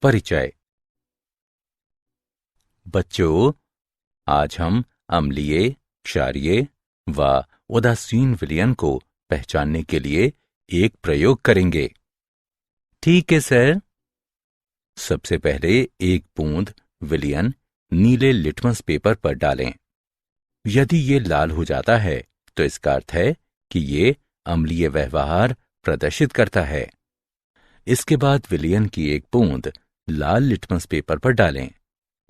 परिचय। बच्चों, आज हम अम्लीय, क्षारीय व उदासीन विलयन को पहचानने के लिए एक प्रयोग करेंगे। ठीक है सर। सबसे पहले एक बूंद विलयन नीले लिटमस पेपर पर डालें। यदि ये लाल हो जाता है तो इसका अर्थ है कि ये अम्लीय व्यवहार प्रदर्शित करता है। इसके बाद विलयन की एक बूंद लाल लिटमस पेपर पर डालें।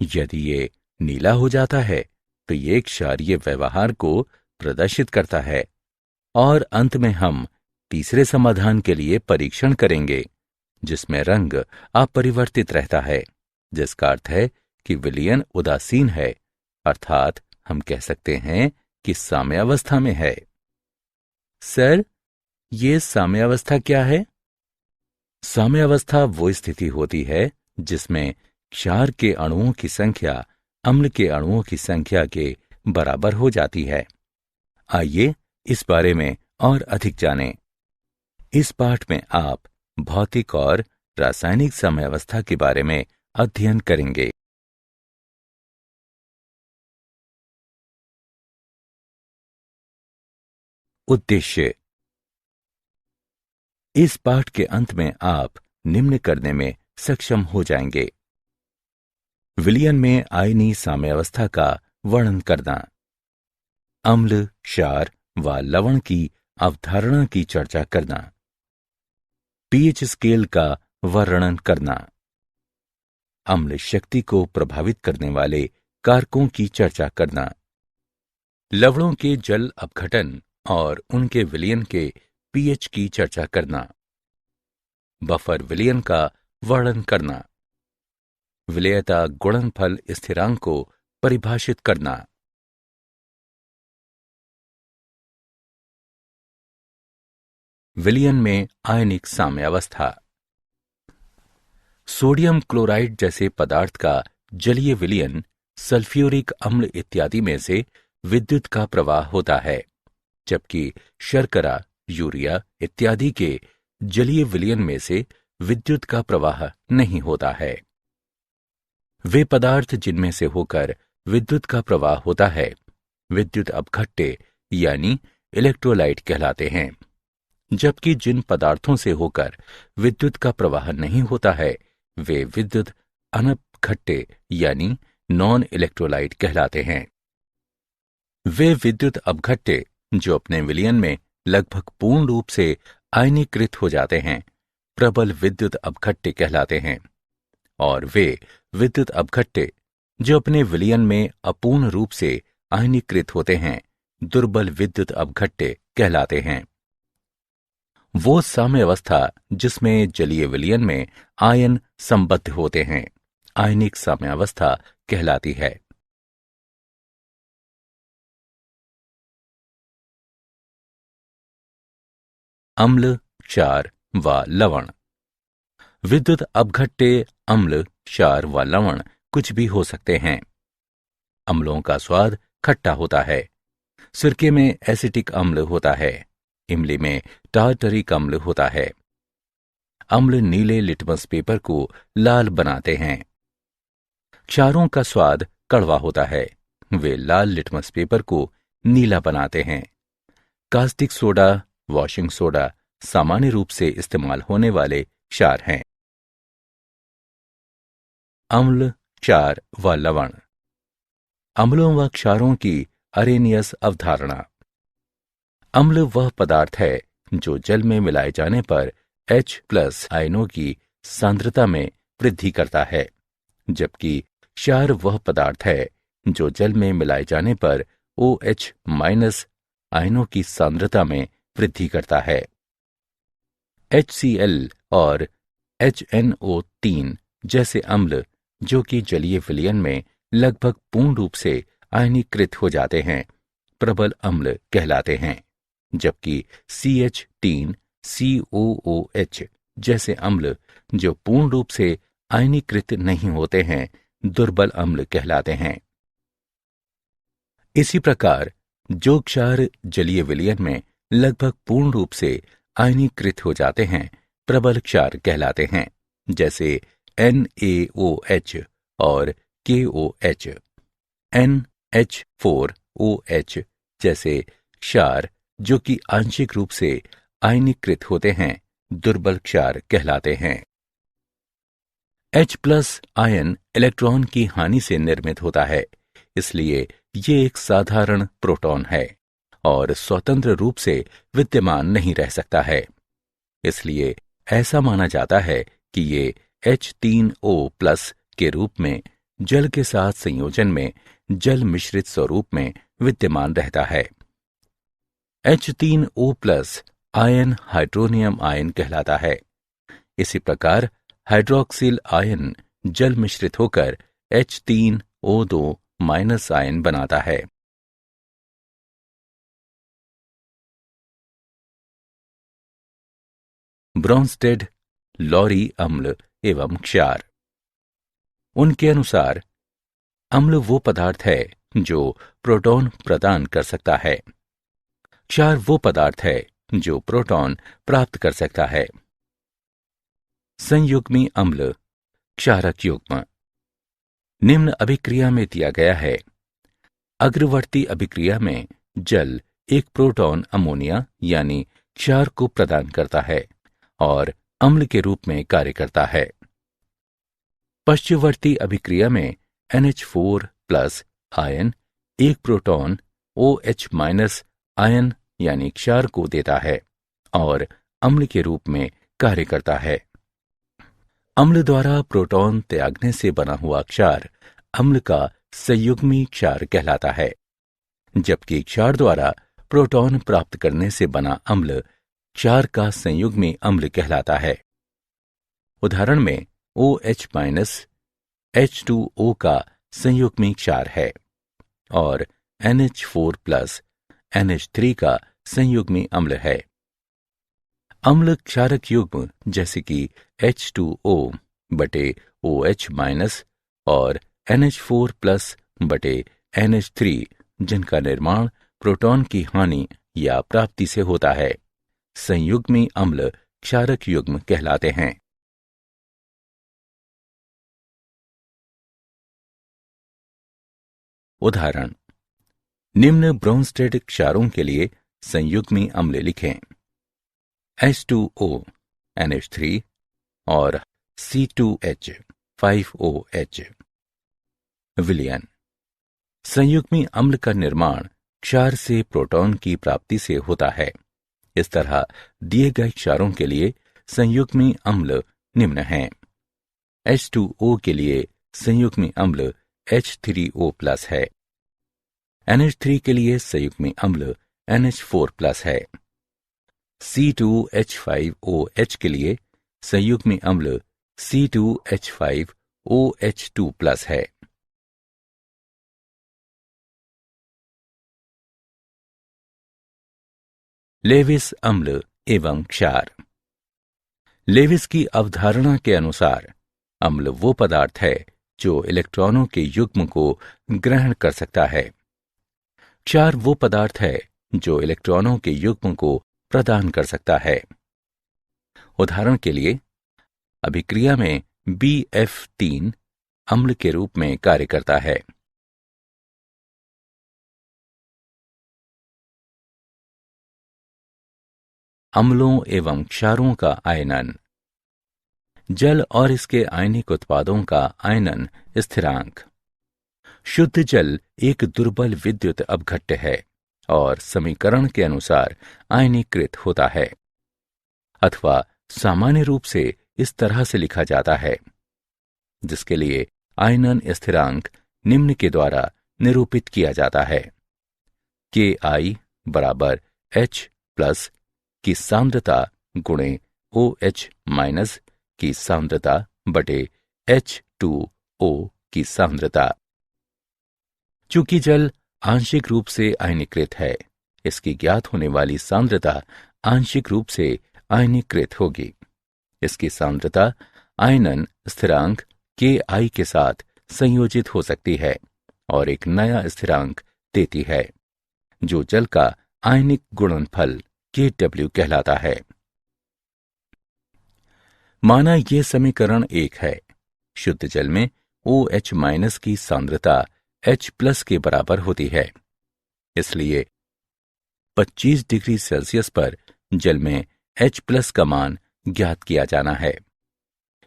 यदि ये नीला हो जाता है तो ये क्षारीय व्यवहार को प्रदर्शित करता है। और अंत में हम तीसरे समाधान के लिए परीक्षण करेंगे, जिसमें रंग अपरिवर्तित रहता है, जिसका अर्थ है कि विलयन उदासीन है, अर्थात हम कह सकते हैं कि साम्यावस्था में है। सर, ये साम्यावस्था क्या है? साम्यावस्था वो स्थिति होती है जिसमें क्षार के अणुओं की संख्या अम्ल के अणुओं की संख्या के बराबर हो जाती है। आइए इस बारे में और अधिक जानें। इस पाठ में आप भौतिक और रासायनिक साम्यावस्था के बारे में अध्ययन करेंगे। उद्देश्य। इस पाठ के अंत में आप निम्न करने में सक्षम हो जाएंगे। विलयन में आयनीय साम्यावस्था का वर्णन करना, अम्ल, क्षार व लवण की अवधारणा की चर्चा करना, पीएच स्केल का वर्णन करना, अम्ल शक्ति को प्रभावित करने वाले कारकों की चर्चा करना, लवणों के जल अपघटन और उनके विलयन के पीएच की चर्चा करना, बफर विलयन का वर्णन करना, विलेयता गुणनफल स्थिरांक को परिभाषित करना। विलयन में आयनिक साम्यावस्था। सोडियम क्लोराइड जैसे पदार्थ का जलीय विलयन सल्फ्यूरिक अम्ल इत्यादि में से विद्युत का प्रवाह होता है, जबकि शर्करा, यूरिया इत्यादि के जलीय विलयन में से विद्युत का प्रवाह नहीं होता है। वे पदार्थ जिनमें से होकर विद्युत का प्रवाह होता है विद्युत अपघट्य यानी इलेक्ट्रोलाइट कहलाते हैं, जबकि जिन पदार्थों से होकर विद्युत का प्रवाह नहीं होता है वे विद्युत अनपघट्य यानी नॉन इलेक्ट्रोलाइट कहलाते हैं। वे विद्युत अपघट्य जो अपने विलयन में लगभग पूर्ण रूप से आयनीकृत हो जाते हैं प्रबल विद्युत अपघट्य कहलाते हैं, और वे विद्युत अपघट्य जो अपने विलयन में अपूर्ण रूप से आयनीकृत होते हैं दुर्बल विद्युत अपघट्य कहलाते हैं। वो साम्यावस्था जिसमें जलीय विलयन में आयन संबद्ध होते हैं आयनिक साम्यावस्था कहलाती है। अम्ल, क्षार व लवण। विद्युत अपघट्य अम्ल, क्षार व लवण कुछ भी हो सकते हैं। अम्लों का स्वाद खट्टा होता है। सिरके में एसिटिक अम्ल होता है। इमली में टार्टरिक अम्ल होता है। अम्ल नीले लिटमस पेपर को लाल बनाते हैं। क्षारों का स्वाद कड़वा होता है। वे लाल लिटमस पेपर को नीला बनाते हैं। कास्टिक सोडा, वॉशिंग सोडा सामान्य रूप से इस्तेमाल होने वाले क्षार हैं। अम्ल, क्षार व लवण। अम्लों व क्षारों की अरेनियस अवधारणा। अम्ल वह पदार्थ है जो जल में मिलाए जाने पर H+ आयनों की सांद्रता में वृद्धि करता है, जबकि क्षार वह पदार्थ है जो जल में मिलाए जाने पर OH- आयनों की सांद्रता में वृद्धि करता है। HCl और HNO3 जैसे अम्ल जो कि जलीय विलयन में लगभग पूर्ण रूप से आयनीकृत हो जाते हैं प्रबल अम्ल कहलाते हैं, जबकि CH3, COOH जैसे अम्ल जो पूर्ण रूप से आयनीकृत नहीं होते हैं दुर्बल अम्ल कहलाते हैं। इसी प्रकार जो क्षार जलीय विलयन में लगभग पूर्ण रूप से आयनीकृत हो जाते हैं प्रबल क्षार कहलाते हैं, जैसे NaOH और KOH। NH4OH जैसे क्षार जो कि आंशिक रूप से आयनीकृत होते हैं, दुर्बल क्षार कहलाते हैं। H+ आयन इलेक्ट्रॉन की हानि से निर्मित होता है, इसलिए ये एक साधारण प्रोटॉन है और स्वतंत्र रूप से विद्यमान नहीं रह सकता है। इसलिए ऐसा माना जाता है कि ये H3O+ के रूप में जल के साथ संयोजन में जल मिश्रित स्वरूप में विद्यमान रहता है। H3O+ आयन हाइड्रोनियम आयन कहलाता है। इसी प्रकार हाइड्रोक्सिल आयन जल मिश्रित होकर H3O2- आयन बनाता है। ब्रोंस्टेड, लॉरी अम्ल एवं क्षार। उनके अनुसार अम्ल वो पदार्थ है जो प्रोटॉन प्रदान कर सकता है। क्षार वो पदार्थ है जो प्रोटॉन प्राप्त कर सकता है। संयुग्मी अम्ल, क्षारक युग्म निम्न अभिक्रिया में दिया गया है। अग्रवर्ती अभिक्रिया में जल एक प्रोटॉन अमोनिया यानी क्षार को प्रदान करता है और अम्ल के रूप में कार्य करता है। पश्चिमवर्ती अभिक्रिया में NH4+ आयन एक प्रोटॉन OH- आयन यानी क्षार को देता है और अम्ल के रूप में कार्य करता है। अम्ल द्वारा प्रोटॉन त्यागने से बना हुआ क्षार अम्ल का संयुग्मी क्षार कहलाता है, जबकि क्षार द्वारा प्रोटॉन प्राप्त करने से बना अम्ल क्षार का संयुग्मी अम्ल कहलाता है। उदाहरण में OH- H2O का संयुग्मी क्षार है और NH4+ NH3 का संयुग्मी अम्ल है। अम्ल क्षारक युग्म जैसे कि H2O/OH- और NH4+/NH3 जिनका निर्माण प्रोटॉन की हानि या प्राप्ति से होता है, संयुग्मी अम्ल क्षारक युग्म कहलाते हैं। उदाहरण निम्न ब्रोंस्टेड क्षारों के लिए संयुग्मी अम्ल लिखें। H2O NH3 और C2H 5OH। विलयन संयुग्मी अम्ल का निर्माण क्षार से प्रोटॉन की प्राप्ति से होता है। इस तरह दिए गए क्षारों के लिए संयुग्मी अम्ल निम्न हैं। H2O के लिए संयुग्मी अम्ल H3O+ है। NH3 के लिए संयुग्मी अम्ल NH4+ है। C2H5OH के लिए संयुग्मी अम्ल C2H5OH2+ है। लेविस अम्ल एवं क्षार। लेविस की अवधारणा के अनुसार अम्ल वो पदार्थ है जो इलेक्ट्रॉनों के युग्म को ग्रहण कर सकता है। क्षार वो पदार्थ है जो इलेक्ट्रॉनों के युग्म को प्रदान कर सकता है। उदाहरण के लिए अभिक्रिया में BF3 अम्ल के रूप में कार्य करता है। अम्लों एवं क्षारों का आयनन। जल और इसके आयनिक उत्पादों का आयनन स्थिरांक। शुद्ध जल एक दुर्बल विद्युत अपघट्य है और समीकरण के अनुसार आयनीकृत होता है, अथवा सामान्य रूप से इस तरह से लिखा जाता है, जिसके लिए आयनन स्थिरांक निम्न के द्वारा निरूपित किया जाता है। Ki बराबर H+ की सांद्रता गुणे OH- की सांद्रता बटे H2O की सांद्रता। चूंकि जल आंशिक रूप से आयनीकृत है, इसकी ज्ञात होने वाली सांद्रता आंशिक रूप से आयनीकृत होगी। इसकी सांद्रता आयनन स्थिरांक Ki के साथ संयोजित हो सकती है और एक नया स्थिरांक देती है, जो जल का आयनिक गुणनफल Kw कहलाता है। माना ये समीकरण 1 है शुद्ध जल में OH- की सांद्रता H+ के बराबर होती है। इसलिए 25 डिग्री सेल्सियस पर जल में H+ का मान ज्ञात किया जाना है।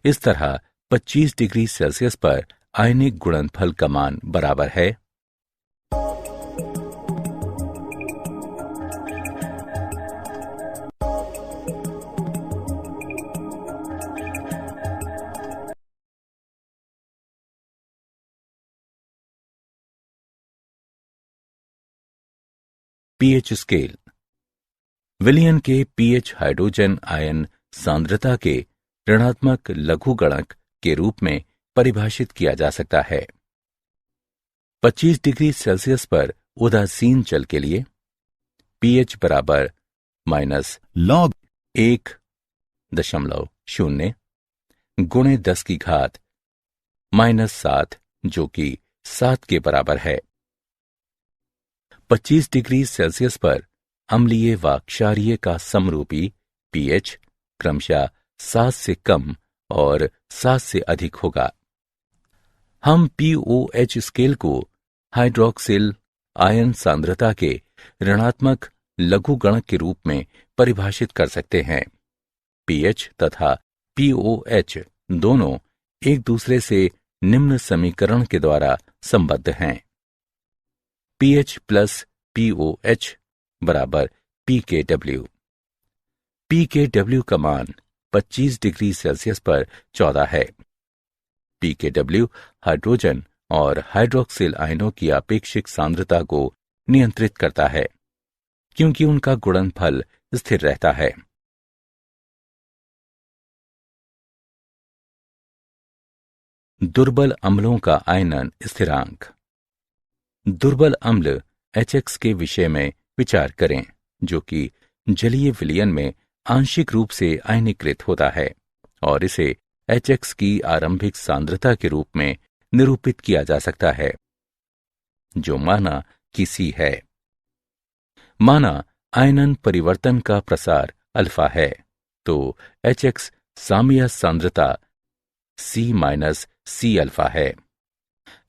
इस तरह 25 डिग्री सेल्सियस पर आयनिक गुणनफल का मान बराबर है pH स्केल। विलयन के pH हाइड्रोजन आयन सांद्रता के ऋणात्मक लघुगणक के रूप में परिभाषित किया जा सकता है। 25 डिग्री सेल्सियस पर उदासीन जल के लिए pH बराबर -log 1.0 गुणे 10 की घात -7 जो कि 7 के बराबर है। 25 डिग्री सेल्सियस पर अम्लीय व क्षारीय का समरूपी pH क्रमशः 7 से कम और 7 से अधिक होगा। हम pOH स्केल को हाइड्रोक्सिल आयन सांद्रता के ऋणात्मक लघुगणक के रूप में परिभाषित कर सकते हैं। pH तथा pOH दोनों एक दूसरे से निम्न समीकरण के द्वारा संबद्ध हैं। pH प्लस pOH बराबर pKw। pKw का मान 25 डिग्री सेल्सियस पर 14 है। pKw हाइड्रोजन और हाइड्रोक्सिल आयनों की आपेक्षिक सांद्रता को नियंत्रित करता है क्योंकि उनका गुणनफल स्थिर रहता है। दुर्बल अम्लों का आयनन स्थिरांक। दुर्बल अम्ल HX के विषय में विचार करें जो कि जलीय विलयन में आंशिक रूप से आयनीकृत होता है और इसे HX की आरंभिक सांद्रता के रूप में निरूपित किया जा सकता है जो माना कि C है। माना आयनन परिवर्तन का प्रसार अल्फा है तो HX साम्य सांद्रता C- अल्फा है।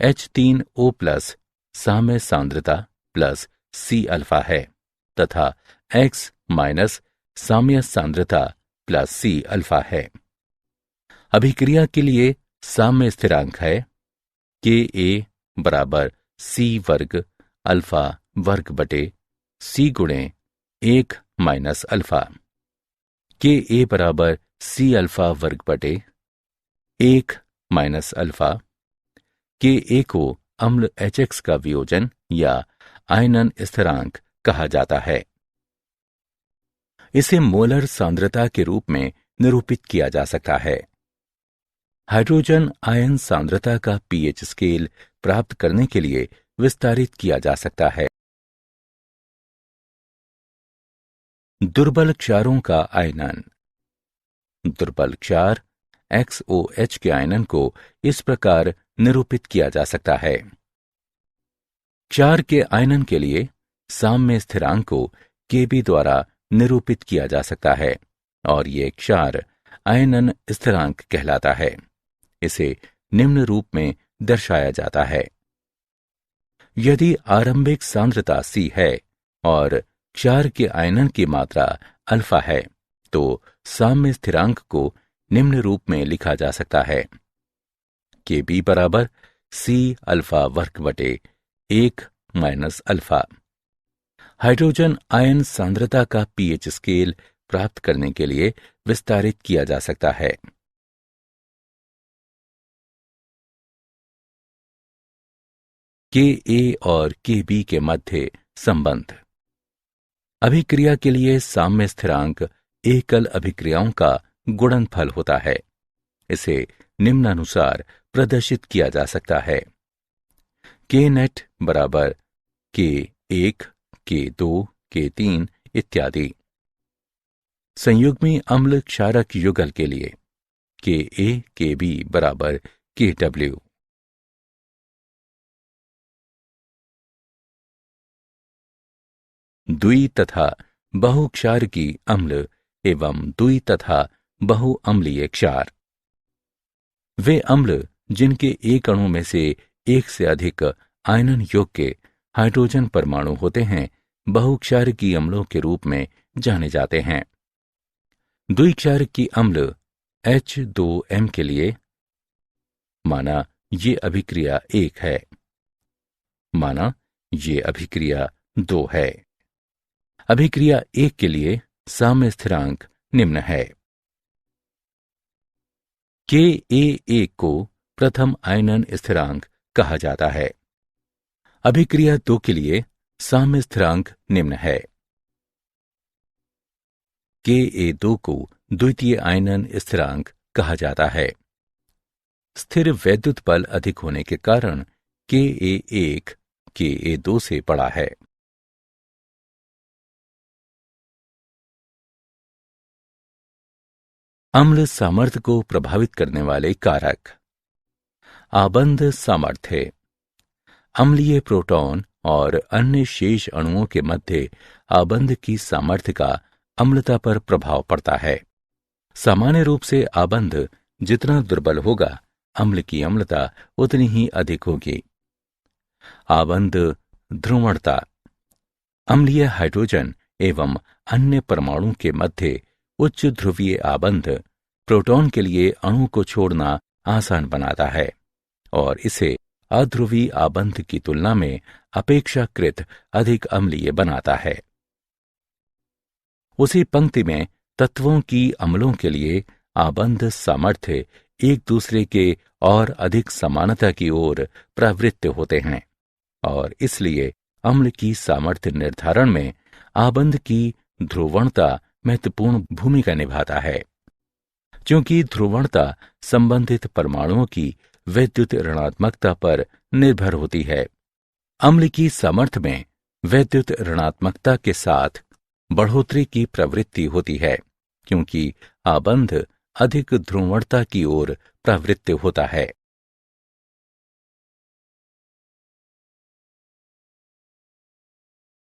H3O+ साम्य सांद्रता प्लस C अल्फा है तथा X- साम्य सांद्रता प्लस C अल्फा है। अभिक्रिया के लिए साम्य स्थिरांक है Ka बराबर C वर्ग अल्फा वर्ग बटे C गुणे 1 - अल्फा। Ka बराबर C अल्फा वर्ग बटे 1 - अल्फा। Ka को अम्ल HX का वियोजन या आयनन स्थिरांक कहा जाता है। इसे मोलर सांद्रता के रूप में निरूपित किया जा सकता है। हाइड्रोजन आयन सांद्रता का pH स्केल प्राप्त करने के लिए विस्तारित किया जा सकता है। दुर्बल क्षारों का आयनन। दुर्बल क्षार XOH के आयनन को इस प्रकार निरूपित किया जा सकता है। क्षार के आयनन के लिए साम्य स्थिरांक को Kb द्वारा निरूपित किया जा सकता है और ये क्षार आयनन स्थिरांक कहलाता है। इसे निम्न रूप में दर्शाया जाता है। यदि आरंभिक सांद्रता C है और क्षार के आयनन की मात्रा अल्फा है तो साम्य स्थिरांक को निम्न रूप में लिखा जा सकता है Kb बराबर C अल्फा वर्ग बटे 1 - अल्फा। हाइड्रोजन आयन सांद्रता का pH स्केल प्राप्त करने के लिए विस्तारित किया जा सकता है। Ka और Kb के मध्य संबंध। अभिक्रिया के लिए साम्य स्थिरांक एकल अभिक्रियाओं का गुणनफल होता है। इसे निम्नानुसार प्रदर्शित किया जा सकता है। Knet बराबर K1 K2 K3 इत्यादि। संयुग्मी अम्ल क्षारक युगल के लिए Ka Kb बराबर Kw। द्वि तथा बहुक्षार की अम्ल एवं द्वि तथा बहुअम्लीय क्षार। वे अम्ल जिनके एक अणु में से एक से अधिक आयनन योग्य हाइड्रोजन परमाणु होते हैं, बहुक्षारकीय अम्लों के रूप में जाने जाते हैं। द्विक्षारकीय अम्ल H2M के लिए माना ये अभिक्रिया 1 है, माना ये अभिक्रिया 2 है। अभिक्रिया 1 के लिए साम्य स्थिरांक निम्न है। Ka1 को प्रथम आयनन स्थिरांक कहा जाता है। अभिक्रिया 2 के लिए साम्य स्थिरांक निम्न है। Ka2 को द्वितीय आयनन स्थिरांक कहा जाता है। स्थिर वैद्युत बल अधिक होने के कारण Ka1 Ka2 से बड़ा है। अम्ल सामर्थ्य को प्रभावित करने वाले कारक। आबंध सामर्थ्य। अम्लीय प्रोटॉन और अन्य शेष अणुओं के मध्य आबंध की सामर्थ्य का अम्लता पर प्रभाव पड़ता है। सामान्य रूप से आबंध जितना दुर्बल होगा, अम्ल की अम्लता उतनी ही अधिक होगी। आबंध ध्रुवणता। अम्लीय हाइड्रोजन एवं अन्य परमाणु के मध्य उच्च ध्रुवीय आबंध प्रोटॉन के लिए अणु को छोड़ना आसान बनाता है और इसे अध्रुवीय आबंध की तुलना में अपेक्षाकृत अधिक अम्लीय बनाता है। उसी पंक्ति में तत्वों की अम्लों के लिए आबंध सामर्थ्य एक दूसरे के और अधिक समानता की ओर प्रवृत्त होते हैं और इसलिए अम्ल की सामर्थ्य निर्धारण में आबंध की ध्रुवणता महत्वपूर्ण भूमिका निभाता है। क्योंकि ध्रुवणता संबंधित परमाणुओं की वैद्युत ऋणात्मकता पर निर्भर होती है, अम्ल की सामर्थ्य में वैद्युत ऋणात्मकता के साथ बढ़ोतरी की प्रवृत्ति होती है, क्योंकि आबंध अधिक ध्रुवणता की ओर प्रवृत्त होता है।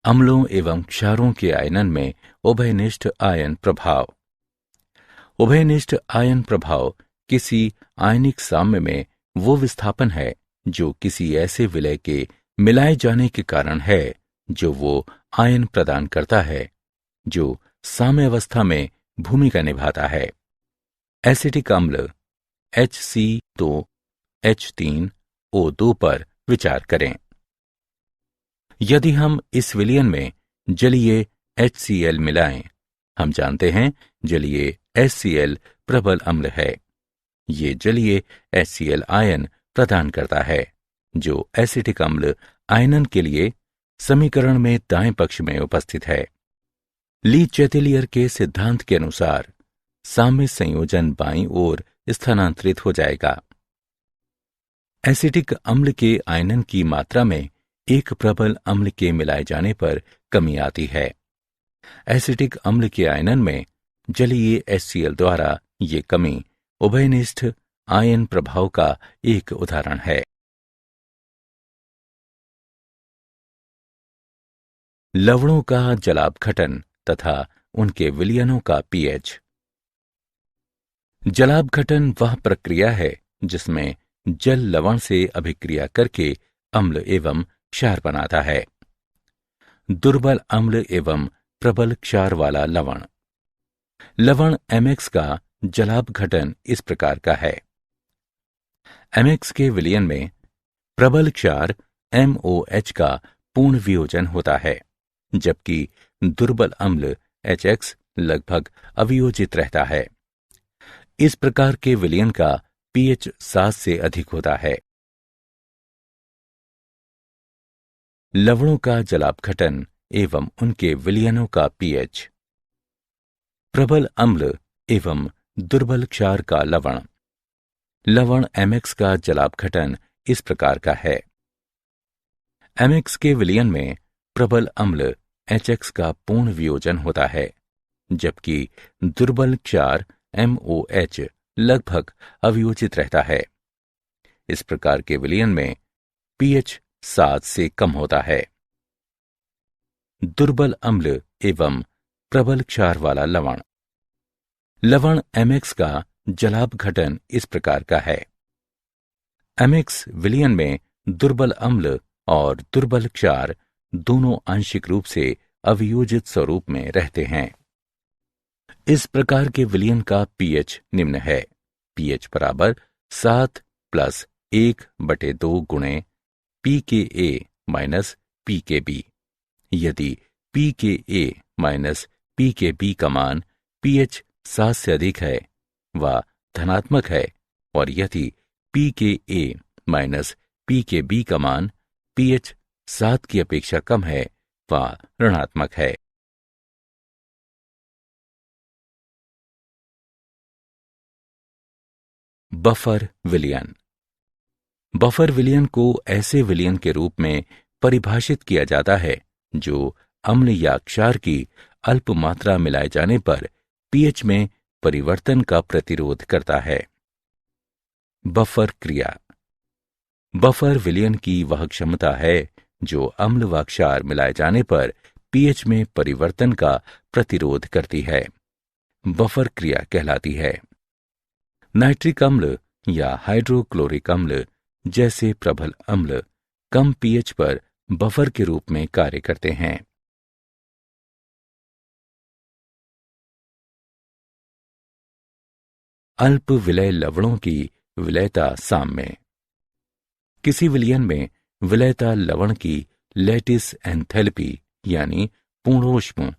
अम्लों एवं क्षारों के आयनन में उभयनिष्ठ आयन प्रभाव। उभयनिष्ठ आयन प्रभाव किसी आयनिक साम्य में वो विस्थापन है जो किसी ऐसे विलय के मिलाए जाने के कारण है जो वो आयन प्रदान करता है जो साम्यावस्था में भूमिका निभाता है। एसिटिक अम्ल HC2H3O2 पर विचार करें। यदि हम इस विलयन में जलीय HCl मिलाएं, हम जानते हैं जलीय HCl प्रबल अम्ल है। ये जलीय HCl आयन प्रदान करता है जो एसिटिक अम्ल आयनन के लिए समीकरण में दाएं पक्ष में उपस्थित है। ली चैटेलियर के सिद्धांत के अनुसार साम्य संयोजन बाईं ओर स्थानांतरित हो जाएगा। एसिटिक अम्ल के आयनन की मात्रा में एक प्रबल अम्ल के मिलाए जाने पर कमी आती है। एसिटिक अम्ल के आयनन में जलीय HCl द्वारा ये कमी उभयनिष्ठ आयन प्रभाव का एक उदाहरण है। लवणों का जलापघटन तथा उनके विलयनों का pH। जलापघटन वह प्रक्रिया है जिसमें जल लवण से अभिक्रिया करके अम्ल एवं क्षार बनाता है। दुर्बल अम्ल एवं प्रबल क्षार वाला लवण। लवण MX का जलापघटन इस प्रकार का है। MX के विलयन में प्रबल क्षार MOH का पूर्ण वियोजन होता है, जबकि दुर्बल अम्ल HX लगभग अवियोजित रहता है। इस प्रकार के विलयन का pH 7 से अधिक होता है। लवणों का जलापघटन एवं उनके विलयनों का pH। प्रबल अम्ल एवं दुर्बल क्षार का लवण। लवण MX का जलापघटन इस प्रकार का है। MX के विलयन में प्रबल अम्ल HX का पूर्ण वियोजन होता है, जबकि दुर्बल क्षार MOH लगभग अवियोजित रहता है। इस प्रकार के विलयन में pH 7 से कम होता है। दुर्बल अम्ल एवं प्रबल क्षार वाला लवण। लवण MX का जलापघटन इस प्रकार का है। एमिक्स विलयन में दुर्बल अम्ल और दुर्बल क्षार दोनों आंशिक रूप से अवियोजित स्वरूप में रहते हैं। इस प्रकार के विलयन का पीएच निम्न है। पीएच बराबर 7 + 1/2 गुणे pKa माइनस pKb। यदि pKa माइनस pKb का मान pH 7 से अधिक है व धनात्मक है, और यदि pKa माइनस pKb का मान pH 7 की अपेक्षा कम है व ऋणात्मक है। बफर विलयन। बफर विलयन को ऐसे विलयन के रूप में परिभाषित किया जाता है जो अम्ल या क्षार की अल्प मात्रा मिलाए जाने पर पीएच में परिवर्तन का प्रतिरोध करता है। बफर क्रिया। बफर विलयन की वह क्षमता है जो अम्ल व क्षार मिलाए जाने पर पीएच में परिवर्तन का प्रतिरोध करती है। बफर क्रिया कहलाती है। नाइट्रिक अम्ल या हाइड्रोक्लोरिक अम्ल जैसे प्रबल अम्ल कम पीएच पर बफर के रूप में कार्य करते हैं। अल्प विलय लवणों की विलयता साम्य। किसी विलयन में विलयता लवण की लैटिस एंथैल्पी यानी पूर्णोष्म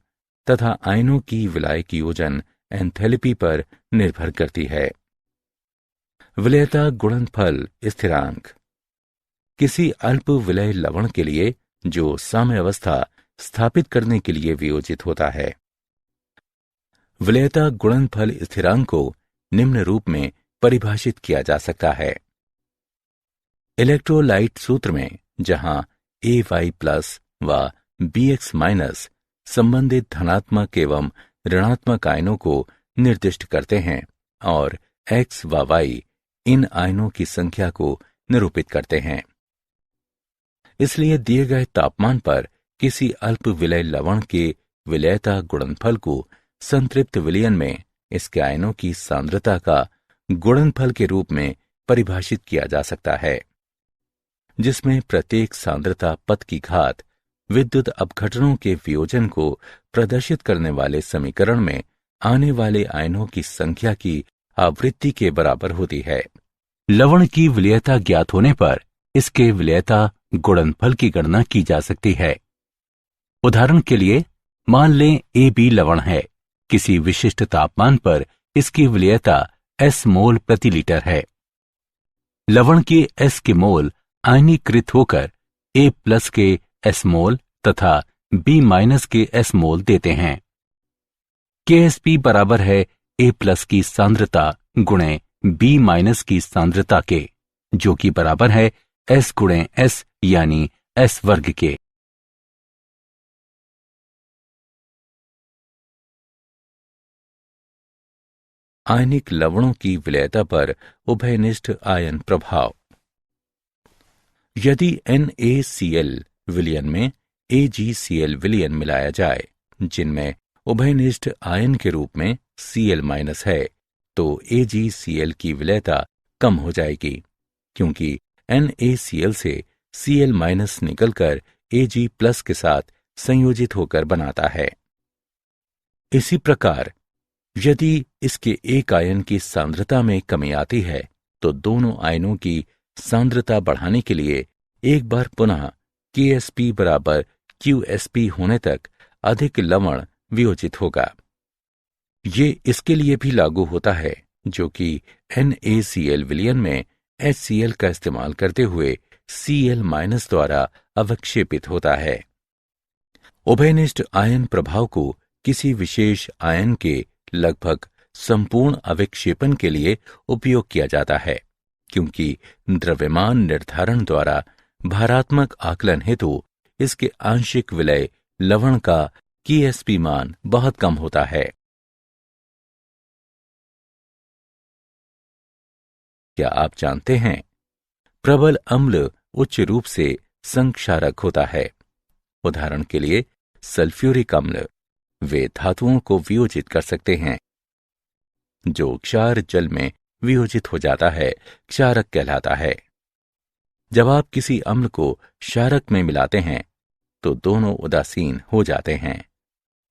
तथा आयनों की विलायक योजन एंथैल्पी पर निर्भर करती है। विलयता गुणनफल स्थिरांक। किसी अल्प विलय लवण के लिए जो साम्यावस्था स्थापित करने के लिए वियोजित होता है। विलयता गुणनफल स्थिरांक को निम्न रूप में परिभाषित किया जा सकता है। इलेक्ट्रोलाइट सूत्र में जहां Ay+ व Bx- संबंधित धनात्मक एवं ऋणात्मक आयनों को निर्दिष्ट करते हैं और X व Y इन आयनों की संख्या को निरूपित करते हैं। इसलिए दिए गए तापमान पर किसी अल्प विलय लवण के विलयता गुणनफल को संतृप्त विलयन में इसके आयनों की सांद्रता का गुणनफल के रूप में परिभाषित किया जा सकता है, जिसमें प्रत्येक सांद्रता पद की घात विद्युत अपघटनों के वियोजन को प्रदर्शित करने वाले समीकरण में आने वाले आयनों की संख्या की आवृत्ति के बराबर होती है। लवण की विलयता ज्ञात होने पर इसके विलयता गुणनफल की गणना की जा सकती है। उदाहरण के लिए मान लें AB लवण है। किसी विशिष्ट तापमान पर इसकी विलयता S मोल प्रति लीटर है। लवण के S के मोल आयनीकृत होकर A+ के S मोल तथा B- के S मोल देते हैं। KSP बराबर है A+ की सांद्रता गुणे B- की सांद्रता के, जो कि बराबर है S गुणे S यानी S वर्ग के। आयनिक लवणों की विलयता पर उभयनिष्ठ आयन प्रभाव। यदि NaCl विलयन में AgCl विलयन मिलाया जाए जिनमें उभयनिष्ठ आयन के रूप में Cl- है, तो AgCl की विलयता कम हो जाएगी, क्योंकि NaCl से Cl- निकलकर Ag+ के साथ संयोजित होकर बनाता है। इसी प्रकार यदि इसके एक आयन की सांद्रता में कमी आती है तो दोनों आयनों की सांद्रता बढ़ाने के लिए एक बार पुनः KSP बराबर QSP होने तक अधिक लवण वियोजित होगा। ये इसके लिए भी लागू होता है जो कि NaCl विलयन में HCl का इस्तेमाल करते हुए Cl- द्वारा अवक्षेपित होता है। उभयनिष्ठ आयन प्रभाव को किसी विशेष आयन के लगभग संपूर्ण अविक्षेपन के लिए उपयोग किया जाता है, क्योंकि द्रव्यमान निर्धारण द्वारा भारात्मक आकलन हेतु इसके आंशिक विलय लवण का KSP मान बहुत कम होता है। क्या आप जानते हैं, प्रबल अम्ल उच्च रूप से संक्षारक होता है। उदाहरण के लिए सल्फ्यूरिक अम्ल वे धातुओं को वियोजित कर सकते हैं। जो क्षार जल में वियोजित हो जाता है क्षारक कहलाता है। जब आप किसी अम्ल को क्षारक में मिलाते हैं तो दोनों उदासीन हो जाते हैं।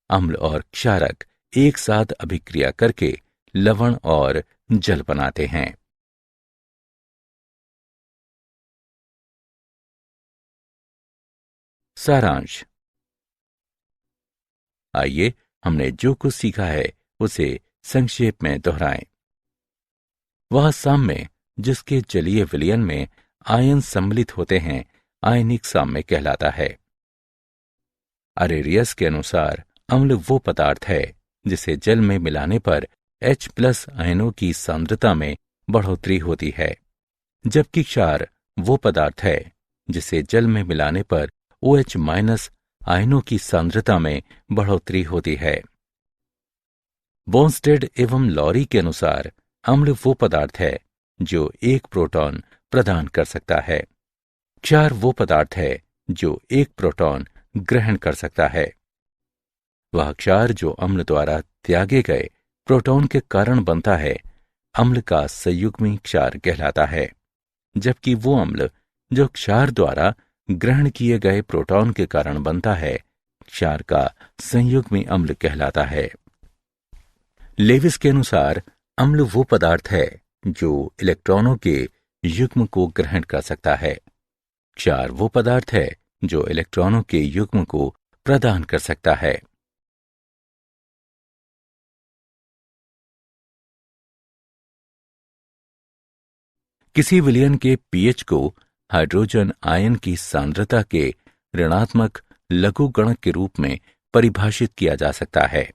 अम्ल और क्षारक एक साथ अभिक्रिया करके लवण और जल बनाते हैं। सारांश। आइए हमने जो कुछ सीखा है उसे संक्षेप में दोहराएं। वह साम्य जिसके जलीय विलयन में आयन सम्मिलित होते हैं आयनिक साम्य कहलाता है। अरेरियस के अनुसार अम्ल वो पदार्थ है जिसे जल में मिलाने पर H+ आयनों की सांद्रता में बढ़ोतरी होती है, जबकि क्षार वो पदार्थ है जिसे जल में मिलाने पर OH- आयनों की सांद्रता में बढ़ोतरी होती है। बोन्स्टेड एवं लॉरी के अनुसार अम्ल वो पदार्थ है जो एक प्रोटॉन प्रदान कर सकता है। क्षार वो पदार्थ है जो एक प्रोटॉन ग्रहण कर सकता है। वह क्षार जो अम्ल द्वारा त्यागे गए प्रोटॉन के कारण बनता है अम्ल का संयुग्मी क्षार कहलाता है, जबकि वो अम्ल जो क्षार द्वारा ग्रहण किए गए प्रोटॉन के कारण बनता है क्षार का संयुग्मी अम्ल कहलाता है। लेविस के अनुसार अम्ल वो पदार्थ है जो इलेक्ट्रॉनों के युग्म को ग्रहण कर सकता है। क्षार वो पदार्थ है जो इलेक्ट्रॉनों के युग्म को प्रदान कर सकता है। किसी विलयन के pH को हाइड्रोजन आयन की सांद्रता के ऋणात्मक लघुगणक के रूप में परिभाषित किया जा सकता है।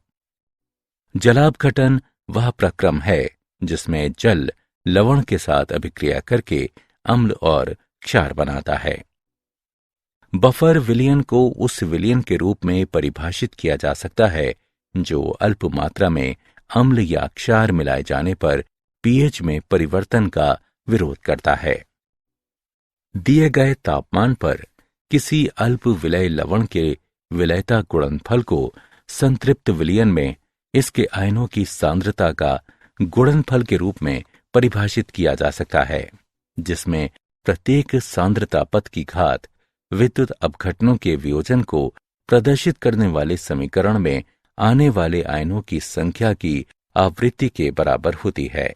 जलापघटन वह प्रक्रम है जिसमें जल लवण के साथ अभिक्रिया करके अम्ल और क्षार बनाता है। बफर विलयन को उस विलयन के रूप में परिभाषित किया जा सकता है जो अल्प मात्रा में अम्ल या क्षार मिलाए जाने पर pH में परिवर्तन का विरोध करता है। दिए गए तापमान पर किसी अल्प विलय लवण के विलयता गुणनफल को संतृप्त विलयन में इसके आयनों की सांद्रता का गुणनफल के रूप में परिभाषित किया जा सकता है, जिसमें प्रत्येक सांद्रता पद की घात विद्युत अपघटनों के वियोजन को प्रदर्शित करने वाले समीकरण में आने वाले आयनों की संख्या की आवृत्ति के बराबर होती है।